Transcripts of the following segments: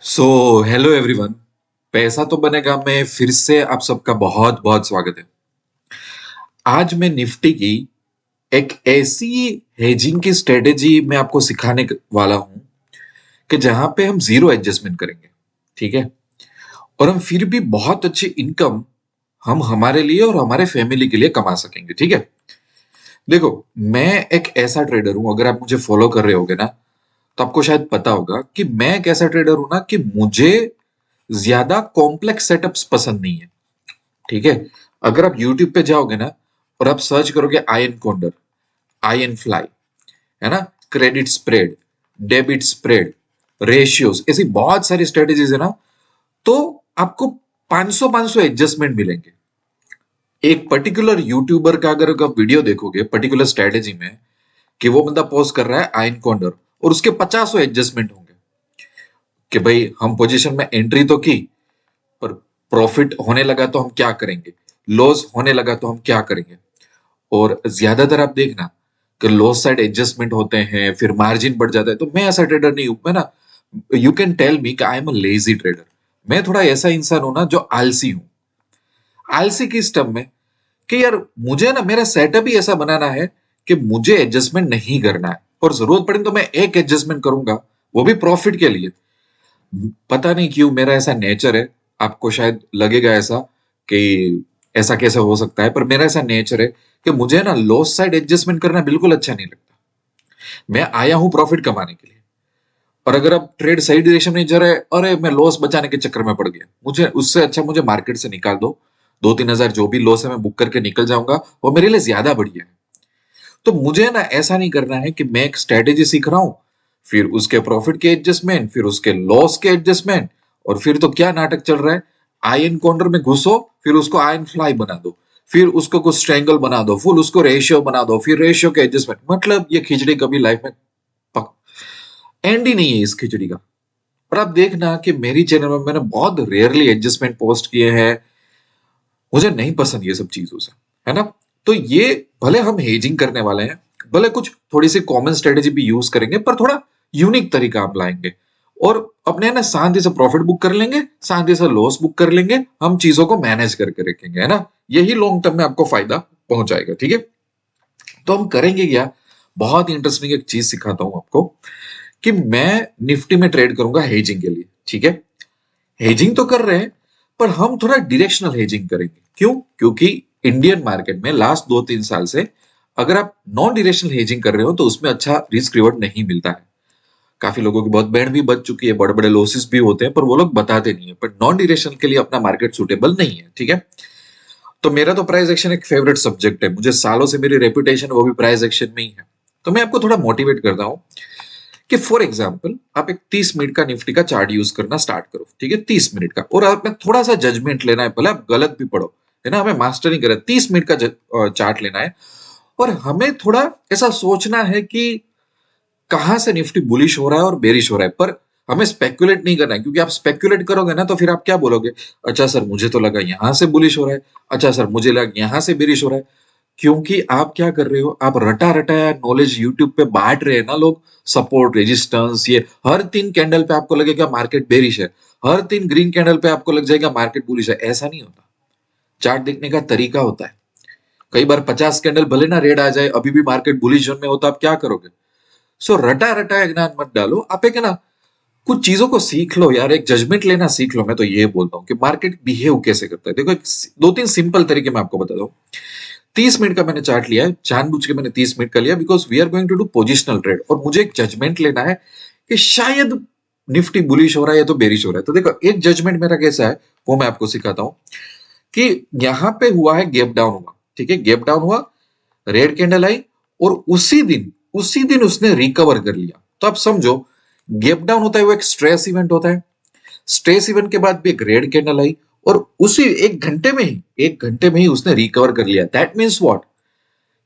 So hello everyone. पैसा तो बनेगा में फिर से आप सबका बहुत बहुत स्वागत है। आज मैं निफ्टी की एक ऐसी हेजिंग की स्ट्रेटेजी मैं आपको सिखाने वाला हूं कि जहां पे हम जीरो एडजस्टमेंट करेंगे। ठीक है। और हम फिर भी बहुत अच्छी इनकम हम हमारे लिए और हमारे फैमिली के लिए कमा सकेंगे। ठीक है। देखो, मैं एक ऐसा ट्रेडर हूं, अगर आप मुझे फॉलो कर रहे होगे ना तो आपको शायद पता होगा कि मैं एक ऐसा ट्रेडर हूं ना कि मुझे ज्यादा कॉम्प्लेक्स सेटअप्स पसंद नहीं है। ठीक है। अगर आप यूट्यूब पे जाओगे ना और आप सर्च करोगे आयन कॉन्डर, आयन फ्लाई, है ना, credit spread, debit spread, ratios, ऐसी बहुत सारी स्ट्रेटेजीज है ना, तो आपको 500 500 एडजस्टमेंट मिलेंगे। एक पर्टिकुलर यूट्यूबर का अगर आप वीडियो देखोगे पर्टिकुलर स्ट्रेटेजी में कि वो बंदा पोस्ट कर रहा है आयन कॉन्डर और उसके 50 एडजस्टमेंट होंगे कि भाई हम पोजीशन में एंट्री तो की, पर प्रॉफिट होने लगा तो हम क्या करेंगे, लॉस होने लगा तो हम क्या करेंगे। और ज्यादातर आप देखना कि लॉस साइड एडजस्टमेंट होते हैं, फिर मार्जिन बढ़ जाता है। तो मैं ऐसा ट्रेडर नहीं हूं। मैं ना, यू कैन टेल मी कि I am a lazy trader. मैं थोड़ा ऐसा इंसान हूं ना जो आलसी हूं। आलसी किस टर्म में कि यार मुझे ना मेरा सेटअप ही ऐसा बनाना है कि मुझे एडजस्टमेंट नहीं करना है, और जरूरत पड़े तो मैं एक एडजस्टमेंट करूंगा, वो भी प्रॉफिट के लिए। पता नहीं क्यों मेरा ऐसा नेचर है। आपको शायद लगेगा ऐसा कि ऐसा कैसे हो सकता है, पर मेरा ऐसा नेचर है कि मुझे ना लॉस साइड एडजस्टमेंट करना बिल्कुल अच्छा नहीं लगता। मैं आया हूं प्रॉफिट कमाने के लिए। और अगर आप ट्रेड सही डायरेक्शन में जा रहे हैं, अरे मैं लॉस बचाने के चक्कर में पड़ गया, मुझे उससे अच्छा मुझे मार्केट से निकाल दो। 2-3 हजार जो भी लॉस है मैं बुक करके निकल जाऊंगा, वो मेरे लिए ज्यादा बढ़िया है। तो मुझे ना ऐसा नहीं करना है कि मैं एक स्ट्रेटेजी सीख रहा हूं, फिर उसके प्रॉफिट के एडजस्टमेंट, फिर उसके लॉस के एडजस्टमेंट, और फिर तो क्या नाटक चल रहा है। आयन कॉर्नर में घुसो, फिर उसको आयन फ्लाई बना दो, फिर उसको कुछ स्ट्रेंगल बना दो, फुल उसको रेशियो बना दो, फिर रेशियो के एडजस्टमेंट। मतलब ये खिचड़ी कभी लाइफ में पक एंड ही नहीं है इस खिचड़ी का। और आप देखना कि मेरी चैनल में मैंने बहुत रेयरली एडजस्टमेंट पोस्ट किए हैं। मुझे नहीं पसंद ये सब चीजों से, है ना। तो ये भले हम हेजिंग करने वाले हैं, भले कुछ थोड़ी सी कॉमन स्ट्रेटेजी भी यूज करेंगे, पर थोड़ा यूनिक तरीका आप लाएंगे और अपने ना शांति से प्रॉफिट बुक कर लेंगे, शांति से लॉस बुक कर लेंगे, हम चीजों को मैनेज करके रखेंगे, है ना। यही लॉन्ग टर्म में आपको फायदा पहुंचाएगा। ठीक है। तो हम करेंगे क्या, बहुत इंटरेस्टिंग एक चीज सिखाता हूं आपको कि मैं निफ्टी में ट्रेड करूंगा हेजिंग के लिए। ठीक है। हेजिंग तो कर रहे हैं, पर हम थोड़ा डायरेक्शनल हेजिंग करेंगे। क्यों? क्योंकि इंडियन मार्केट में लास्ट 2-3 साल से अगर आप नॉन डायरेक्शनल हेजिंग कर रहे हो तो उसमें अच्छा रिस्क रिवॉर्ड नहीं मिलता है। काफी लोगों की बहुत बैंड भी बच चुकी है, बड़े बड़े लॉसेस भी होते हैं, पर वो लोग बताते नहीं है। पर नॉन डायरेक्शनल के लिए अपना मार्केट सुटेबल नहीं है। ठीक है। तो मेरा तो प्राइस एक्शन एक फेवरेट सब्जेक्ट है, मुझे सालों से मेरी रेपुटेशन वो भी प्राइस एक्शन में ही है। तो मैं आपको थोड़ा मोटिवेट करता हूँ कि फॉर एग्जाम्पल आप एक 30 मिनट का निफ्टी का चार्ट यूज करना स्टार्ट करो। ठीक है। 30 मिनट का, और आप में थोड़ा सा जजमेंट लेना है, भले आप गलत भी पढ़ो, है ना, हमें मास्टर नहीं करा। 30 मिनट का चार्ट लेना है और हमें थोड़ा ऐसा सोचना है कि कहां से निफ्टी बुलिश हो रहा है और बेरिश हो रहा है। पर हमें स्पेकुलेट नहीं करना है, क्योंकि आप स्पेकुलेट करोगे ना तो फिर आप क्या बोलोगे, अच्छा सर मुझे तो लगा यहां से बुलिश हो रहा है, अच्छा सर मुझे लगा यहां से बेरिश हो रहा है। क्योंकि आप क्या कर रहे हो, आप रटा रटाया नॉलेज यूट्यूब पे बांट रहे हैं ना लोग। सपोर्ट रेजिस्टेंस, ये हर 3 कैंडल पे आपको लगेगा मार्केट बेरिश है, हर 3 ग्रीन कैंडल पे आपको लग जाएगा मार्केट बुलिश है। ऐसा नहीं होता। चार्ट देखने का तरीका होता है। कई बार 50 कैंडल भले ना रेड आ जाए, अभी भी मार्केट बुलिश जोन में हो, तो आप क्या करोगे। सो रटा रटाया ज्ञान मत डालो। आप एक है ना, कुछ चीजों को सीख लो यार, एक जजमेंट लेना सीख लो। मैं तो ये बोलता हूँ कि मार्केट बिहेव कैसे करता है। देखो, 2-3 सिंपल तरीके मैं आपको बता दूं। 30 मिनट का मैंने चार्ट लिया है, जानबूझ के मैंने 30 मिनट का लिया, because we are going to do positional trade, और मुझे एक जजमेंट लेना है कि शायद निफ्टी बुलिश हो रहा है या तो बेरिश हो रहा है। तो देखो, एक जजमेंट मेरा कैसा है वो मैं आपको सिखाता हूं कि यहां पे हुआ है गैप डाउन हुआ। ठीक है। गैप डाउन हुआ, रेड कैंडल आई, और उसी दिन उसने रिकवर कर लिया। तो आप समझो, गैप डाउन होता है वो एक स्ट्रेस इवेंट होता है। स्ट्रेस इवेंट के बाद भी एक रेड कैंडल आई, और उसी 1 घंटे में ही उसने रिकवर कर लिया। दैट मीन्स व्हाट,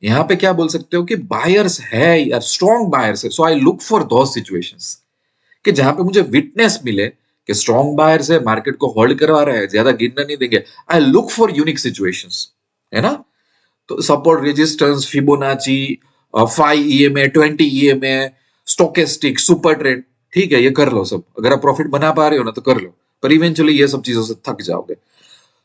यहाँ पे क्या बोल सकते हो कि बायर्स है यार, स्ट्रॉन्ग बायर्स है। So I look for those situations कि जहां पे मुझे विटनेस मिले कि स्ट्रॉन्ग बायर्स है, मार्केट को होल्ड करवा रहा है, ज्यादा गिरना नहीं देंगे। I look for unique situations, है ना। तो support resistance, Fibonacci, 5 EMA, 20 EMA, stochastic, super trend, ठीक है, ये कर लो सब, अगर आप प्रॉफिट बना पा रहे हो ना तो कर लो, पर इवेंचुअली ये सब चीजों से थक जाओगे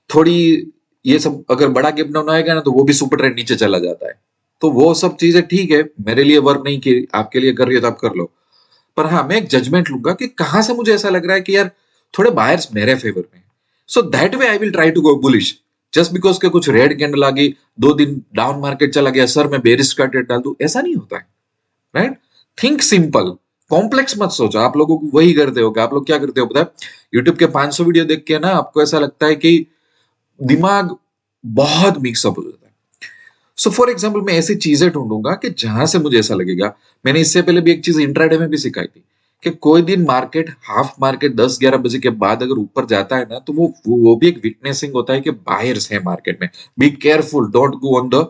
थोड़ी। ये सब अगर बड़ा गैप डाउन आएगा ना तो वो भी सुपर ट्रेंड नीचे चला जाता है। तो वो सब चीजें ठीक है, मेरे लिए वर्क नहीं की, आपके लिए कर रही है तो आप कर लो। पर हाँ, मैं एक जजमेंट लूंगा कि कहां से मुझे ऐसा लग रहा है कि यार थोड़े बायर्स मेरे फेवर में, so that way I will try to go bullish. Just because के कुछ रेड कैंडल आ गई, 2 दिन डाउन मार्केट चला गया, सर मैं बेरिश का ट्रेड डाल दूं, ऐसा नहीं होता है। राइट? थिंक सिंपल, कॉम्प्लेक्स मत सोचो। आप लोगों को वही करते हो कि आप लोग क्या करते हो पता है, यूट्यूब के 500 वीडियो देख के ना आपको ऐसा लगता है कि दिमाग बहुत मिक्सअप हो जाता है। सो फॉर एग्जाम्पल मैं ऐसी चीजें ढूंढूंगा कि जहां से मुझे ऐसा लगेगा। मैंने इससे पहले भी एक चीज इंट्राडे में भी सिखाई थी कि कोई दिन मार्केट हाफ मार्केट 10-11 बजे के बाद अगर ऊपर जाता है ना तो वो भी एक विटनेसिंग होता है कि बायर्स है मार्केट में, be careful, don't go on the.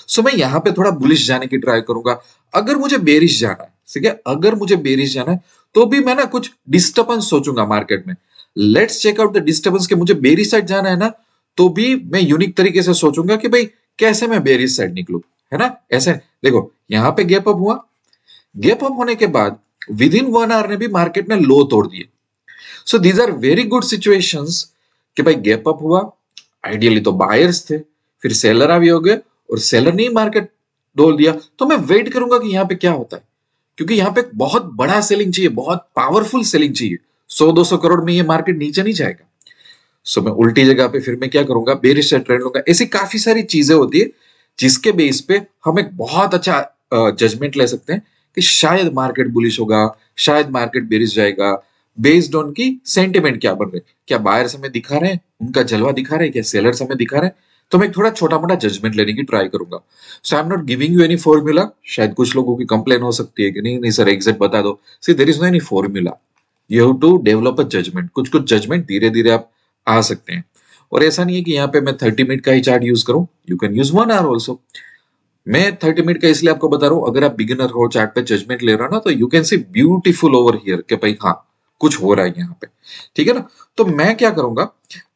So मैं यहाँ पे थोड़ा बुलिश जाने की ट्राई करूंगा। अगर मुझे बेरिश जाना है, ठीक है, अगर मुझे बेरिश जाना है तो भी मैं ना कुछ डिस्टर्बेंस सोचूंगा मार्केट में। Let's check out the disturbance के मुझे बेरिश साइड जाना है ना, तो भी मैं यूनिक तरीके से सोचूंगा कि भाई कैसे मैं बेरिश साइड निकलूं, है ना? ऐसे देखो, यहाँ पे गैप अप हुआ, गैप अप होने के बाद विद इन 1 आवर ने भी मार्केट ने लो तोड़ दिए। So these are very good situations कि भाई गैप अप हुआ, आइडियली तो बायर्स थे, फिर सेलर आ भी हो गए और सेलर ने मार्केट डोल दिया, तो मैं वेट करूंगा कि यहाँ पे क्या होता है, क्योंकि यहाँ पे बहुत बड़ा सेलिंग चाहिए, बहुत पावरफुल सेलिंग चाहिए। 100-200 करोड़ में ये मार्केट नीचे नहीं जाएगा। सो मैं उल्टी जगह पे फिर मैं क्या करूंगा, बेरिश से ट्रेंड लूंगा। ऐसी काफी सारी चीजें होती है जिसके बेस पे हम एक बहुत अच्छा जजमेंट ले सकते हैं कि शायद मार्केट बुलिश होगा, शायद मार्केट बेरिश जाएगा, बेस्ड ऑन की सेंटिमेंट क्या बन रहे हैं, क्या बायर्स हमें दिखा रहे हैं, उनका जलवा दिखा रहे हैं, क्या सेलर्स हमें दिखा रहे हैं। तो मैं एक थोड़ा छोटा मोटा जजमेंट लेने की ट्राई करूंगा। So I am not giving you any formula. शायद कुछ लोगों की कंप्लेन हो सकती है कि नहीं नहीं सर एग्जैक्ट बता दो। See there is no any formula, you have to develop a judgment. कुछ कुछ जजमेंट धीरे धीरे आप आ सकते हैं। और ऐसा नहीं है कि यहाँ पे मैं 30 मिनट का ही चार्ट यूज करूं, you can use 1 our also. मैं 30 मिनट का इसलिए आपको बता रहा हूं, अगर आप बिगिनर हो, चार्ट पे जजमेंट ले रहे हो ना, तो you can see beautiful over here कि भाई हाँ कुछ हो रहा है यहाँ पे, ठीक है ना? तो मैं क्या करूंगा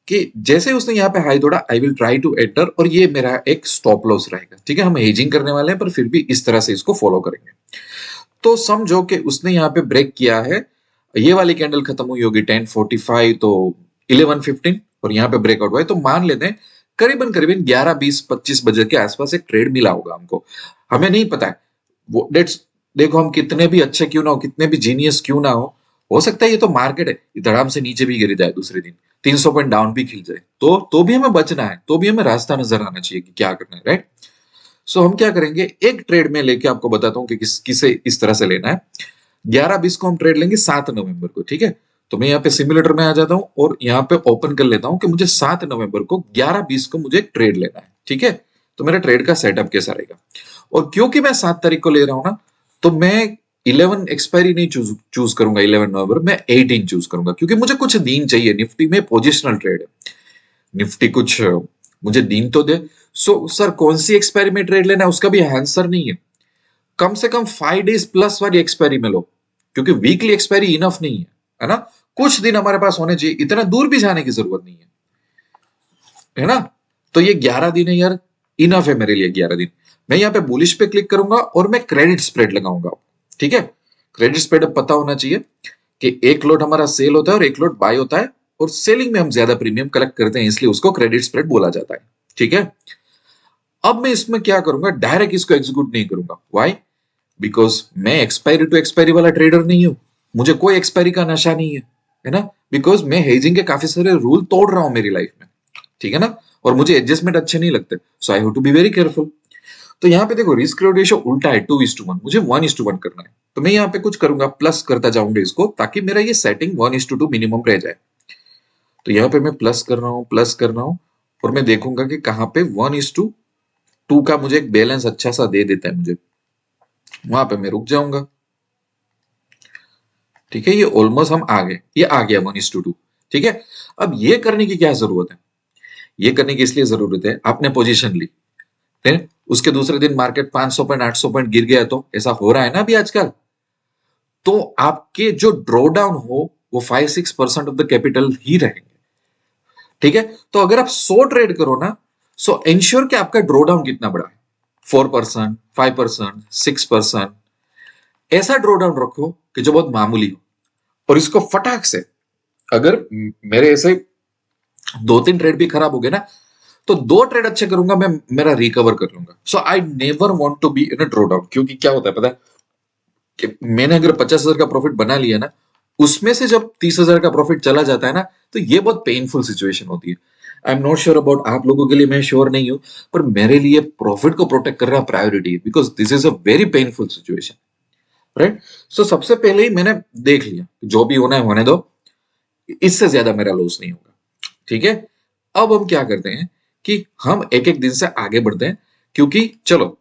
कि जैसे उसने यहाँ पे हाई तोड़ा, I will try to enter, और ये मेरा एक स्टॉप लॉस रहेगा, ठीक है? हम हेजिंग करने वाले हैं पर फिर भी इस तरह से इसको फॉलो करेंगे। तो समझो कि उसने यहाँ पे ब्रेक किया है, ये वाली कैंडल खत्म हुई होगी 10:45, तो 11:15 और यहाँ पे ब्रेकआउट हुआ है, तो मान लेते हैं करीबन करीबन 11, 20, 25 बजे के आसपास एक ट्रेड मिला होगा हमको। हमें नहीं पता है वो डेट्स। देखो, हम कितने भी अच्छे क्यों ना हो, कितने भी जीनियस क्यों ना हो सकता है ये तो मार्केट है, ये धड़ाम से नीचे भी गिर जाए, दूसरे दिन 300 पॉइंट डाउन भी खिल जाए, तो भी हमें बचना है, तो भी हमें रास्ता नजर आना चाहिए कि क्या करना है, राइट? सो हम क्या करेंगे, एक ट्रेड में लेके आपको बताता हूँ कि किसे इस तरह से लेना है। 11-20 को हम ट्रेड लेंगे 7 नवंबर को, ठीक है? तो मैं यहाँ पे सिमुलेटर में आ जाता हूँ और यहाँ पे ओपन कर लेता हूँ कि मुझे 7 नवंबर को 11-20 को मुझे एक ट्रेड लेना है, ठीक है? तो मेरा ट्रेड का सेटअप कैसा रहेगा, और क्योंकि मैं 7 तारीख को ले रहा हूँ ना, तो मैं 11 एक्सपायरी नहीं चूज करूंगा 11 नवंबर, मैं 18 चूज करूंगा, क्योंकि मुझे कुछ दिन चाहिए। निफ्टी में पोजिशनल ट्रेड है, निफ्टी कुछ मुझे दिन तो दे। सो सर कौन सी एक्सपायरी में ट्रेड लेना है उसका भी आंसर नहीं है। कम से कम 5 डेज प्लस वाली एक्सपायरी में लो, क्योंकि वीकली एक्सपायरी इनफ नहीं है ना? कुछ दिन हमारे पास होने चाहिए, इतना दूर भी जाने की जरूरत नहीं है ना? तो ये 11 दिन है यार, इनफ है मेरे लिए 11 दिन। मैं यहाँ पे बुलिश पे क्लिक करूंगा और मैं क्रेडिट स्प्रेड लगाऊंगा, ठीक है? क्रेडिट स्प्रेड पता होना चाहिए कि एक लोट हमारा सेल होता है और एक लोट बाय होता है, और सेलिंग में हम ज्यादा प्रीमियम कलेक्ट करते हैं, इसलिए उसको क्रेडिट स्प्रेड बोला जाता है, ठीक है? अब मैं इसमें क्या करूंगा, डायरेक्ट इसको एग्जीक्यूट नहीं करूंगा। व्हाई? बिकॉज मैं एक्सपायरी टू एक्सपायरी वाला ट्रेडर नहीं हूं, मुझे कोई एक्सपायरी का नशा नहीं है ना? बिकॉज मैं हेजिंग के काफी सारे रूल तोड़ रहा हूं मेरी लाइफ में, ठीक है ना? और मुझे एडजस्टमेंट अच्छे नहीं लगते, so I have to be very careful. तो यहाँ पे देखो, रिस्क रिवॉर्ड रेशियो उल्टा है, 2:1, मुझे 1:1 करना है। तो मैं यहाँ पे कुछ करूंगा, प्लस करता जाऊंगा इसको, ताकि मेरा ये सेटिंग 1:2 मिनिमम रह जाए। तो यहाँ पे मैं प्लस कर रहा हूँ, प्लस कर रहा हूँ, और मैं देखूंगा कि कहाँ पे 1:2 का मुझे एक बैलेंस अच्छा सा दे देता है मुझे, वहां पे मैं रुक जाऊंगा, ठीक है? ये ऑलमोस्ट हम आ गए, ये आ गया 1:2, ठीक है? अब ये करने की क्या जरूरत है? ये करने की इसलिए जरूरत है, आपने पोजीशन ली है, उसके दूसरे दिन मार्केट 500 पॉइंट 800 पॉइंट गिर गया, तो ऐसा हो रहा है ना अभी आजकल, तो आपके जो ड्रॉ डाउन हो वो 5-6% ऑफ द कैपिटल ही रहेंगे, ठीक है? तो अगर आप 100 ट्रेड करो ना, सो इंश्योर कि आपका ड्रॉ डाउन कितना बड़ा है, 4%, 5%, 6%, ऐसा ड्रॉ डाउन रखो कि जो बहुत मामूली हो, और इसको फटाक से, अगर मेरे ऐसे 2-3 ट्रेड भी खराब हो गए ना, तो 2 ट्रेड अच्छे करूंगा, मैं मेरा रिकवर कर लूंगा। So I never want to be in a drawdown, क्योंकि क्या होता है पता है कि मैंने अगर 50,000 का प्रॉफिट बना लिया ना, उसमें से जब 30,000 का प्रॉफिट चला जाता है ना, तो ये बहुत पेनफुल सिचुएशन होती है। आई एम नॉट श्योर अबाउट आप लोगों के लिए, मैं श्योर नहीं हूं, पर मेरे लिए प्रॉफिट को प्रोटेक्ट करना प्रायोरिटी है, because this is a very painful situation, right. So सबसे पहले ही मैंने देख लिया, जो भी होना है होने दो, इससे ज्यादा मेरा लॉस नहीं होगा, ठीक है। अब हम क्या करते हैं कि हम एक एक दिन से आगे बढ़ते हैं, क्योंकि चलो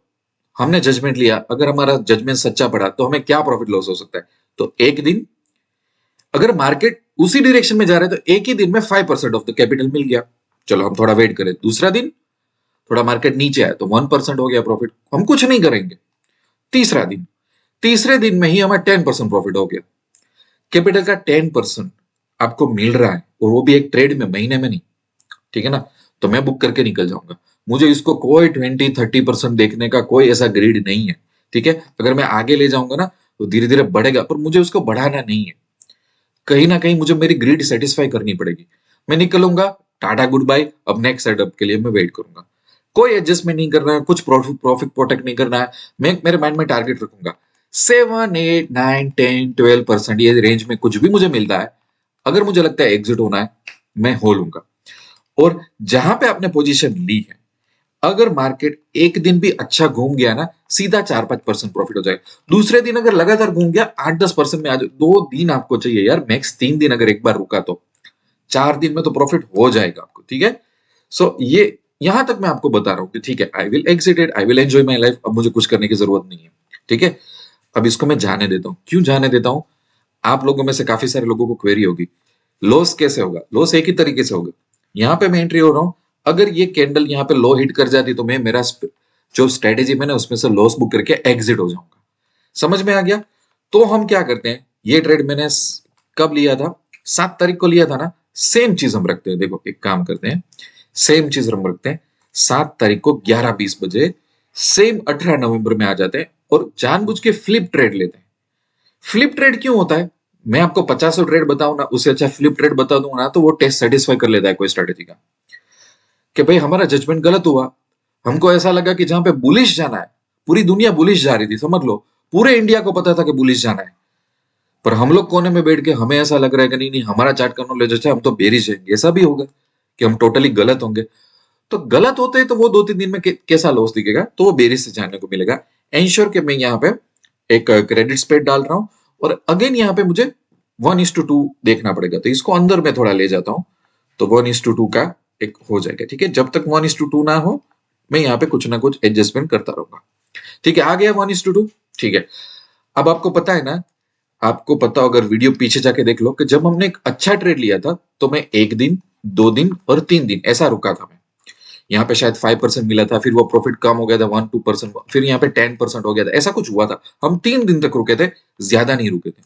हमने जजमेंट लिया, अगर हमारा जजमेंट सच्चा पड़ा तो हमें क्या प्रॉफिट लॉस हो सकता है। तो एक दिन अगर मार्केट उसी डायरेक्शन में जा रहा है तो एक ही दिन में 5% ऑफ द कैपिटल मिल गया, चलो हम थोड़ा वेट करें। दूसरा दिन थोड़ा मार्केट नीचे आया तो 1% हो गया प्रॉफिट, हम कुछ नहीं करेंगे। तीसरा दिन, तीसरे दिन में ही हमें 10% प्रॉफिट हो गया। कैपिटल का 10% आपको मिल रहा है, और वो भी एक ट्रेड में, महीने में नहीं, ठीक है ना। तो मैं बुक करके निकल जाऊंगा, मुझे इसको कोई 20-30% देखने का कोई ऐसा ग्रीड नहीं है, ठीक है। अगर मैं आगे ले जाऊंगा ना तो धीरे धीरे बढ़ेगा, पर मुझे उसको बढ़ाना नहीं है। कहीं ना कहीं मुझे मेरी ग्रीड सेटिस्फाई करनी पड़ेगी। मैं निकलूंगा, टाटा गुड बाय, अब नेक्स्ट सेटअप के लिए मैं वेट करूंगा। कोई एडजस्टमेंट नहीं करना है, कुछ प्रॉफिट प्रॉफिट प्रोटेक्ट नहीं करना है। मैं मेरे माइंड में टारगेट रखूंगा 7, 8, 9, 10, 12% ये रेंज में कुछ भी मुझे मिलता है, अगर मुझे लगता है एग्जिट होना है, मैं हो लूंगा। और जहां पे आपने पोजीशन ली है, अगर मार्केट एक दिन भी अच्छा घूम गया ना, सीधा 4-5% प्रॉफिट हो जाएगा। दूसरे दिन अगर लगातार घूम गया 8-10% में आ जाए, 2 दिन आपको चाहिए यार, मैक्स 3 दिन, अगर एक बार रुका तो 4 दिन में तो प्रॉफिट हो जाएगा आपको, ठीक है। सो ये यहां तक मैं आपको बता रहा हूं कि ठीक है, I will exit it, I will enjoy my life, अब मुझे कुछ करने की जरूरत नहीं है, ठीक है। अब इसको मैं जाने देता हूं। क्यों जाने देता हूं? आप लोगों में से काफी सारे लोगों को क्वेरी होगी, लॉस कैसे होगा? लॉस एक ही तरीके से होगा, यहाँ पे मैं एंट्री हो रहा हूं, अगर ये कैंडल यहाँ पे लो हिट कर जाती तो मैं मेरा जो स्ट्रेटेजी मैंने उसमें से लॉस बुक करके एग्जिट हो जाऊंगा। समझ में आ गया? तो हम क्या करते हैं, ये ट्रेड मैंने कब लिया था? 7 तारीख को लिया था ना। सेम चीज हम रखते हैं, देखो एक काम करते हैं, सेम चीज हम रखते हैं, 7 तारीख को 11:20 सेम 18 नवंबर में आ जाते हैं और जानबूझ के फ्लिप ट्रेड लेते हैं। फ्लिप ट्रेड क्यों होता है? मैं आपको 50 ट्रेड बताऊं ना, उससे अच्छा फ्लिप ट्रेड बता दूं ना, तो वो टेस्ट सेटिस्फाई कर लेता है कोई स्ट्रेटेजी का, कि भाई हमारा जजमेंट गलत हुआ। हमको ऐसा लगा कि जहां पे बुलिश जाना है, पूरी दुनिया बुलिश जा रही थी, समझ लो पूरे इंडिया को पता था कि बुलिश जाना है, पर हम लोग कोने में बैठ के हमें ऐसा लग रहा है कि नहीं नहीं, हमारा चार्ट का नॉलेज अच्छा है, हम तो बेरिश जाएंगे। ऐसा भी होगा कि हम टोटली गलत होंगे। तो गलत होते हैं तो वो 2-3 दिन में कैसा लॉस दिखेगा, तो वो बेरिश से जानने को मिलेगा। एंश्योर कि मैं यहाँ पे एक क्रेडिट स्प्रेड डाल रहा हूं, और अगेन यहाँ पे मुझे 1:2 देखना पड़ेगा, तो इसको अंदर में थोड़ा ले जाता हूं, तो 1:2 का एक हो जाएगा, ठीक है। जब तक 1:2 ना हो, मैं यहाँ पे कुछ ना कुछ एडजस्टमेंट करता रहूंगा, ठीक है। आ गया 1:2, ठीक है। अब आपको पता है ना, आपको पता हो, अगर वीडियो पीछे जाके देख लो, कि जब हमने एक अच्छा ट्रेड लिया था तो मैं 1 दिन, 2 दिन और 3 दिन ऐसा रुका था। मैं यहाँ पे शायद 5% मिला था, फिर वो प्रॉफिट कम हो गया था 1-2%, फिर यहाँ पे 10% हो गया था, ऐसा कुछ हुआ था। हम 3 दिन तक रुके थे, ज्यादा नहीं रुके थे।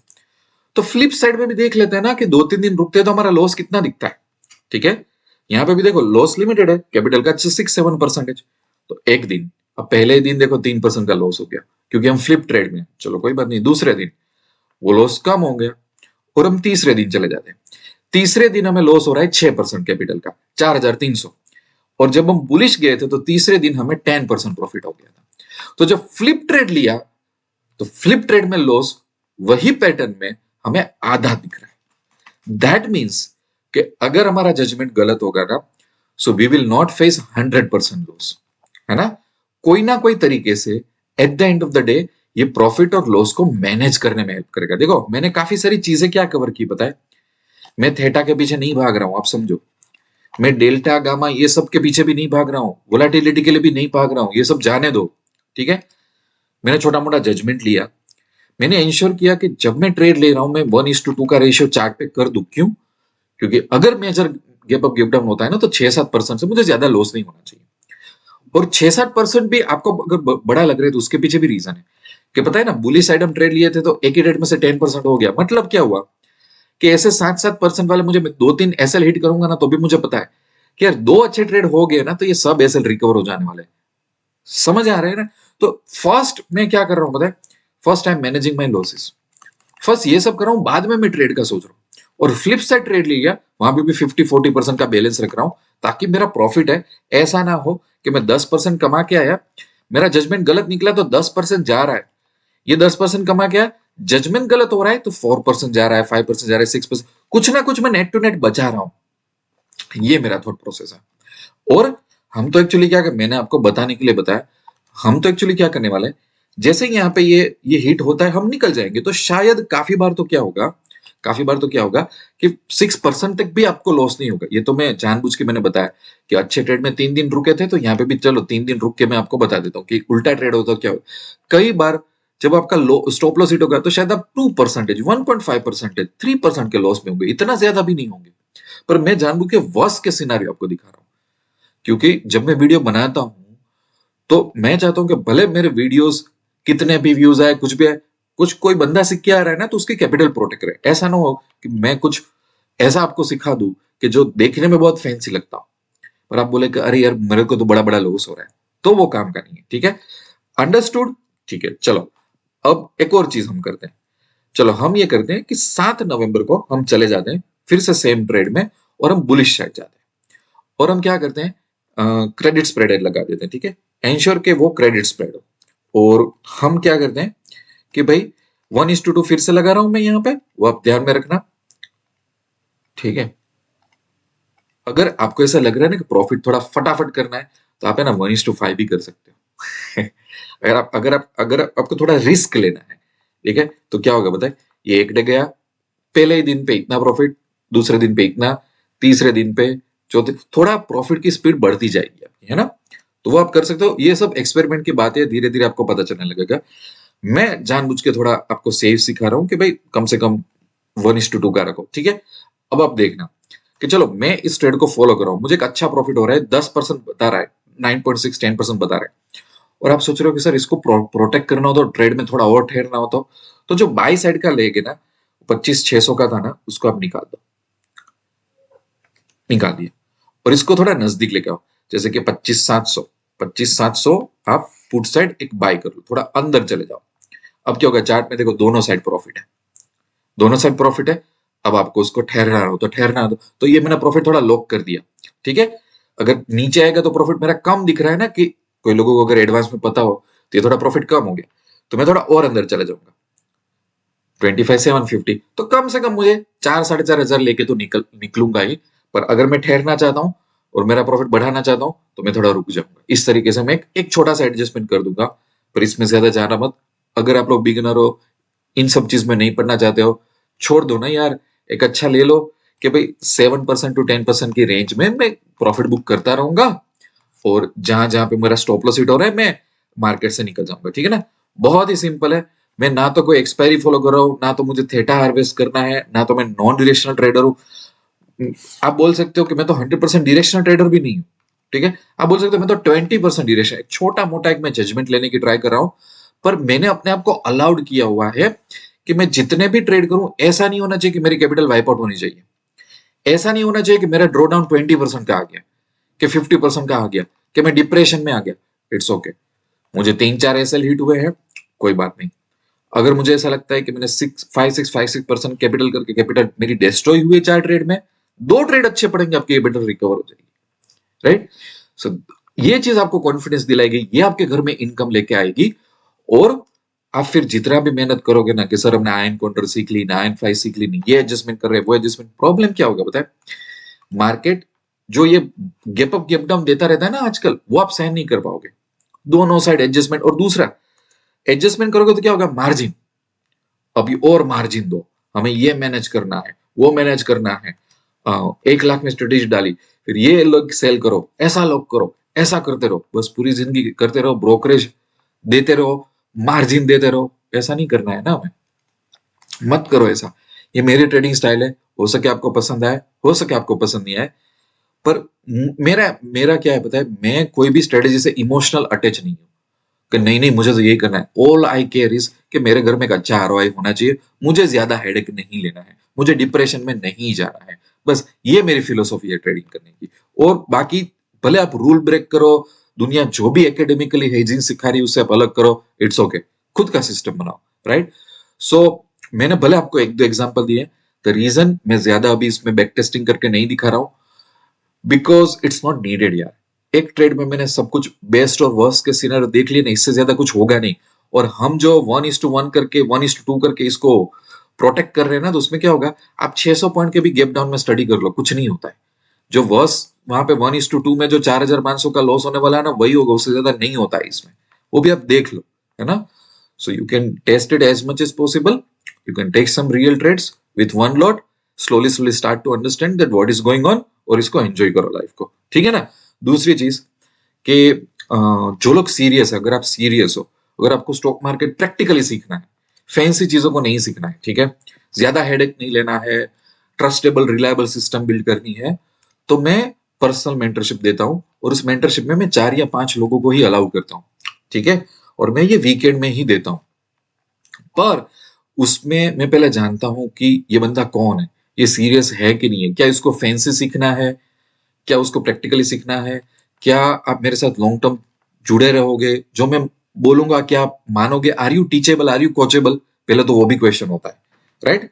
तो फ्लिप साइड में भी देख लेते हैं ना कि 2-3 दिन रुकते हैं तो हमारा लॉस कितना दिखता है, ठीक है। यहाँ पे भी देखो लॉस लिमिटेड है, कैपिटल का 6-7%। तो एक दिन, अब पहले दिन देखो 3% का लॉस हो गया, क्योंकि हम फ्लिप ट्रेड में, चलो कोई बात नहीं। दूसरे दिन वो लॉस कम हो गया, और हम तीसरे दिन चले जाते हैं। तीसरे दिन हमें लॉस हो रहा है 6% कैपिटल का, 4,300। और जब हम बुलिश गए थे तो तीसरे दिन हमें 10% प्रॉफिट हो गया था। तो जब फ्लिप ट्रेड लिया, तो फ्लिप ट्रेड में लॉस वही पैटर्न में हमें आधा दिख रहा है। दैट मीन्स कि अगर हमारा जजमेंट गलत होगा ना, so we will not face 100% loss, है ना। कोई ना कोई तरीके से at the end of the day ये प्रॉफिट और लॉस को मैनेज करने में हेल्प करेगा। देखो मैंने काफी सारी चीजें क्या कवर की पता है, मैं थेटा के पीछे नहीं भाग रहा हूं, आप समझो। मैं डेल्टा गामा ये सब के पीछे भी नहीं भाग रहा हूं, वोलाटिलिटी के लिए भी नहीं भाग रहा हूं, ये सब जाने दो, ठीक है। मैंने छोटा मोटा जजमेंट लिया, मैंने इंश्योर किया कि जब मैं ट्रेड ले रहा हूं मैं 1:2 का रेशियो चार्ट पे कर दूं। क्यों? क्योंकि अगर major gap up gap down होता है ना, तो 6-7% से मुझे ज्यादा लॉस नहीं होना चाहिए। और 6-7% भी आपको अगर बड़ा लग रहा है तो उसके पीछे भी रीजन है, कि पता है ना, बुलिश साइड हम ट्रेड लिए थे तो एक ही ट्रेड में से 10% हो गया। मतलब क्या हुआ कि ऐसे 7-7% वाले मुझे 2-3 एसएल हिट करूंगा ना, तो भी मुझे पता है कि यार 2 अच्छे ट्रेड हो गए ना, तो ये सब एसएल रिकवर हो जाने वाले हैं। समझ आ रहे हैं ना? तो फर्स्ट मैं क्या कर रहा हूं पता है, first I am managing my losses. First ये सब कर रहा हूं, बाद में मैं ट्रेड का सोच रहा हूँ। और फ्लिप साइड ट्रेड लिया, वहां पे भी 50-40% का बैलेंस रख रहा हूं, ताकि मेरा प्रॉफिट है ऐसा ना हो कि मैं 10% कमा के आया, मेरा जजमेंट गलत निकला तो 10% जा रहा है, ये 10% कमा के आया, जजमेंट गलत हो रहा है तो 4% जा रहा है, 5% जा रहा है, 6%, कुछ ना कुछ मैं नेट टू नेट बचा रहा हूं। ये मेरा थॉट प्रोसेस है। और हम तो एक्चुअली क्या कर, मैंने आपको बताने के लिए बताया, हम तो एक्चुअली क्या करने वाले हैं, जैसे ही यहाँ पे ये हिट होता है हम निकल जाएंगे, तो शायद काफी बार तो क्या होगा कि 6% तक भी आपको लॉस नहीं होगा। ये तो मैं जानबूझ के मैंने बताया कि अच्छे ट्रेड में 3 दिन रुके थे, तो यहाँ पे भी चलो 3 दिन रुक के मैं आपको बता देता हूँ कि उल्टा ट्रेड होता क्या होगा। कई बार जब आपका स्टॉप लॉस हिट होगा तो शायद आप 2%, 1.5%, 3% के लॉस में होंगे, इतना ज्यादा भी नहीं होंगे। पर मैं जानबूझ के वर्स्ट के सिनारियो आपको दिखा रहा हूँ, क्योंकि जब मैं वीडियो बनाता हूँ तो मैं चाहता हूं कि भले मेरे वीडियोस कितने भी व्यूज आए, कुछ भी आए, कुछ कोई बंदा सीख के आ रहा है ना, तो उसकी कैपिटल प्रोटेक्ट रहे। ऐसा ना हो कि मैं कुछ ऐसा आपको सिखा दूं कि जो देखने में बहुत फैंसी लगता हो, पर आप बोले कि अरे यार मेरे को तो बड़ा बड़ा लॉस हो रहा है, तो वो काम का नहीं है। ठीक है, अंडरस्टूड। ठीक है, चलो अब एक और चीज हम करते हैं। चलो हम ये करते हैं कि 7 नवंबर को हम चले जाते हैं फिर से सेम ट्रेड में, और हम बुलिश साइड जाते हैं, और हम क्या करते हैं, क्रेडिट स्प्रेड लगा देते हैं। ठीक है, एंश्योर के वो क्रेडिट स्प्रेड हो। और हम क्या करते हैं कि भाई 1:2 फिर से लगा रहा हूं मैं यहाँ पे, वो आप ध्यान में रखना। ठीक है, अगर आपको ऐसा लग रहा है ना कि प्रॉफिट थोड़ा फटाफट करना है, तो आप है ना 1:5 भी कर सकते हो। अगर आपको थोड़ा रिस्क लेना है, ठीक है, तो क्या होगा बताए, ये एक डे गया, पहले ही दिन पे इतना प्रॉफिट, दूसरे दिन पे इतना, तीसरे दिन पे, चौथे, थोड़ा प्रॉफिट की स्पीड बढ़ती जाएगी आपकी, है ना। तो वो आप कर सकते हो। ये सब एक्सपेरिमेंट की बात है, धीरे धीरे आपको पता चलने लगेगा। मैं जानबूझ के थोड़ा आपको सेफ सिखा रहा हूँ कि भाई कम से कम 1:2 का रखो। ठीक है, अब आप देखना कि चलो मैं इस ट्रेड को फॉलो कर रहा हूँ, मुझे एक अच्छा प्रॉफिट हो रहा है, 10% बता रहा है, 9.6 10% बता रहा है, और आप सोच रहे हो कि सर इसको प्रोटेक्ट करना हो तो ट्रेड में थोड़ा और ठहरना हो, तो जो बाई साइड का लेगे ना, 25,600 का था ना, उसको आप निकाल दो, निकाल दिया, और इसको थोड़ा नजदीक लेके आओ, जैसे कि 25,700 आप पुट साइड एक बाय कर लो, थोड़ा अंदर चले जाओ। अब क्या होगा, चार्ट में देखो दोनों साइड प्रॉफिट है, दोनों साइड प्रॉफिट है। अब आपको उसको ठहरना हो तो ठहरना दो, तो ये मैंने प्रॉफिट थोड़ा लॉक कर दिया। ठीक है, अगर नीचे आएगा तो प्रॉफिट मेरा कम दिख रहा है ना, कि कोई लोगों को अगर एडवांस में पता हो तो ये थोड़ा प्रॉफिट कम हो गया, तो मैं थोड़ा और अंदर चला जाऊंगा, 25,750, तो कम से कम मुझे 4-4,500 लेके तो निकलूंगा ही। पर अगर मैं ठहरना चाहता हूँ और मेरा प्रॉफिट बढ़ाना चाहता हूँ, तो मैं थोड़ा रुक जाऊंगा। इस तरीके से मैं एक छोटा सा एडजस्टमेंट कर दूंगा, पर इसमें ज्यादा जाना मत। अगर आप लोग बिगिनर हो, इन सब चीज में नहीं पढ़ना चाहते हो, छोड़ दो ना यार, एक अच्छा ले लो कि भाई 7% to 10% की रेंज में मैं प्रॉफिट बुक करता रहूंगा, और जहां जहां पे मेरा स्टॉप लॉस हिट हो रहा है मैं मार्केट से निकल जाऊंगा। ठीक है ना, बहुत ही सिंपल है। मैं ना तो कोई एक्सपायरी फॉलो कर रहा हूँ, ना तो मुझे थेटा हार्वेस्ट करना है, ना तो मैं नॉन डिरेक्शनल ट्रेडर हूँ। आप बोल सकते हो कि मैं तो 100% डिरेक्शनल ट्रेडर भी नहीं हूँ। ठीक है, आप बोल सकते हो मैं तो 20% डिरेक्शन, छोटा मोटा एक मैं जजमेंट लेने की ट्राई कर रहा हूँ। पर मैंने अपने आप को अलाउड किया हुआ है कि मैं जितने भी ट्रेड करूं, ऐसा नहीं होना चाहिए कि मेरी कैपिटल वाइप आउट होनी चाहिए, ऐसा नहीं होना चाहिए कि मेरा ड्रॉ डाउन 20% का आ गया, कि 50% का आ गया, कि मैं डिप्रेशन में आ गया। इट्स ओके, मुझे 3-4 एसएल हिट हुए हैं, कोई बात नहीं। अगर मुझे ऐसा लगता है कि मैंने 5-6% कैपिटल करके कैपिटल मेरी डिस्ट्रॉय हुई 4 ट्रेड में, 2 ट्रेड अच्छे पड़ेंगे, आपकी कैपिटल रिकवर हो जाएगी। राइट, सो ये चीज आपको कॉन्फिडेंस दिलाएगी, ये आपके घर में इनकम लेके आएगी। और आप फिर जितना भी मेहनत करोगे ना कि सर हमने आयन काउंटर सीख ली ना, आयन फाइव सीख ली नहीं, ये एडजस्टमेंट कर रहे हैं, वो एडजस्टमेंट, प्रॉब्लम क्या होगा बताए, मार्केट जो ये गैप अप गैप डाउन देता रहता है ना आजकल, वो आप सहन नहीं कर पाओगे। दोनों साइड एडजस्टमेंट, और दूसरा एडजस्टमेंट करोगे तो क्या होगा, मार्जिन, अभी और मार्जिन दो, हमें ये मैनेज करना है, वो मैनेज करना है। 1 लाख में स्ट्रेटेजी डाली, फिर ये लोग सेल करो, ऐसा लोग करो, ऐसा करते रहो, बस पूरी जिंदगी करते रहो, ब्रोकरेज देते रहो, मार्जिन देते रहो। ऐसा नहीं करना है ना हमें, मत करो ऐसा। ये मेरी ट्रेडिंग स्टाइल है, हो सके आपको पसंद आए, हो सके आपको पसंद नहीं आए, पर मेरा मेरा क्या है पता है, मैं कोई भी स्ट्रेटेजी से इमोशनल अटैच नहीं हूँ कि नहीं नहीं मुझे तो यही करना है। ऑल आई केयर इज कि मेरे घर में एक अच्छा आरओआई होना चाहिए, मुझे ज्यादा हेडेक नहीं लेना है, मुझे डिप्रेशन में नहीं जाना है। बस ये मेरी फिलोसॉफी है ट्रेडिंग करने की। और बाकी भले आप रूल ब्रेक करो, दुनिया जो भी एकेडमिकली हेजिंग सिखा रही है उससे आप अलग करो, इट्स ओके, खुद का सिस्टम बनाओ। राइट, सो मैंने भले आपको एक दो एग्जांपल दिए, द रीजन मैं ज्यादा अभी इसमें बैक टेस्टिंग करके नहीं दिखा रहा हूं, बिकॉज इट्स नॉट नीडेड यार। एक ट्रेड में मैंने सब कुछ बेस्ट और वर्स्ट के सिनेरियो देख लिए ना, इससे ज्यादा कुछ होगा नहीं। और हम जो 1:1 करके 1:2 करके इसको प्रोटेक्ट कर रहे हैं ना, तो उसमें क्या होगा, आप 600 पॉइंट के भी गैप डाउन में स्टडी कर लो, कुछ नहीं होता है। जो वर्स वहां पे 1:2 में जो 4,500 का लॉस होने वाला है ना, वही होगा, उससे ज्यादा नहीं होता है इसमें। वो भी आप देख लो, है ना। So you can test it as much as possible, you can take some real trades with one lot, slowly slowly start to understand that what is going on, और इसको एंजॉय करो लाइफ को, ठीक है ना। दूसरी चीज कि जो लोग सीरियस है, अगर आप सीरियस हो, अगर आपको स्टॉक मार्केट प्रैक्टिकली सीखना है, फैंसी चीजों को नहीं सीखना है, ठीक है, ज्यादा हेडेक नहीं लेना है, ट्रस्टेबल रिलायबल सिस्टम बिल्ड करनी है, तो मैं पर्सनल मेंटरशिप देता हूं, और उस मेंटरशिप में मैं 4 या 5 लोगों को ही अलाउ करता हूं, ठीक है। और मैं ये वीकेंड में ही देता हूं, पर उसमें मैं पहले जानता हूं कि ये बंदा कौन है, ये सीरियस है कि नहीं है, क्या इसको फैंसी सीखना है, क्या उसको प्रैक्टिकली सीखना है, क्या आप मेरे साथ लॉन्ग टर्म जुड़े रहोगे, जो मैं बोलूंगा क्या आप मानोगे, are you teachable, are you coachable, पहले तो वो भी क्वेश्चन होता है, राइट।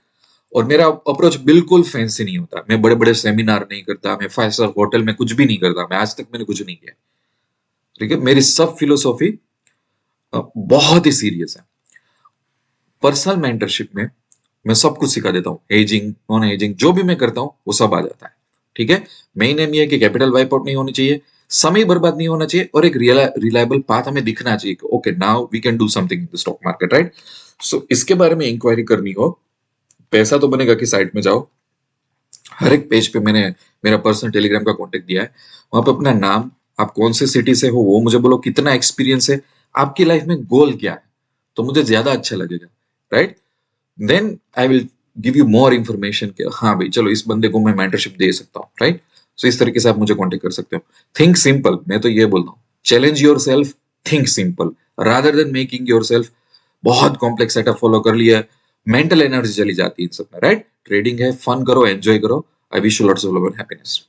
और मेरा अप्रोच बिल्कुल फैंसी नहीं होता, मैं बड़े बड़े सेमिनार नहीं करता, मैं 5 स्टार होटल में कुछ भी नहीं करता, मैं आज तक मैंने कुछ नहीं किया, ठीक है। मेरी सब फिलोसॉफी बहुत ही सीरियस है। पर्सनल मेंटरशिप में मैं सब कुछ सिखा देता हूँ, एजिंग नॉन एजिंग जो भी मैं करता हूँ वो सब आ जाता है, ठीक है। मेन एम ये है कि कैपिटल वाइप आउट नहीं होनी चाहिए, समय बर्बाद नहीं होना चाहिए, और एक रिलायबल पाथ हमें दिखना चाहिए कि okay now we can do something in the stock market, right. So इसके बारे में इंक्वायरी करनी हो, पैसा तो बनेगा की साइट में जाओ, हर एक पेज पे मैंने मेरा पर्सनल टेलीग्राम का कॉन्टेक्ट दिया है, वहां पे अपना नाम, आप कौन से सिटी से हो वो मुझे बोलो, कितना एक्सपीरियंस है, आपकी लाइफ में गोल क्या है, तो मुझे ज्यादा अच्छा लगेगा, right. Then I will give you more information कि हाँ भाई चलो इस बंदे को मैं मेंटरशिप दे सकता हूँ, राइट। सो इस तरीके से आप मुझे कांटेक्ट कर सकते हो। थिंक सिंपल, मैं तो ये बोलता हूँ, challenge your self, think simple, rather than making your self बहुत कॉम्प्लेक्स सेटअप फॉलो कर लिया, मेंटल एनर्जी चली जाती है इन सब में, राइट। ट्रेडिंग है, फन करो, एंजॉय करो। I wish you lots of love and happiness.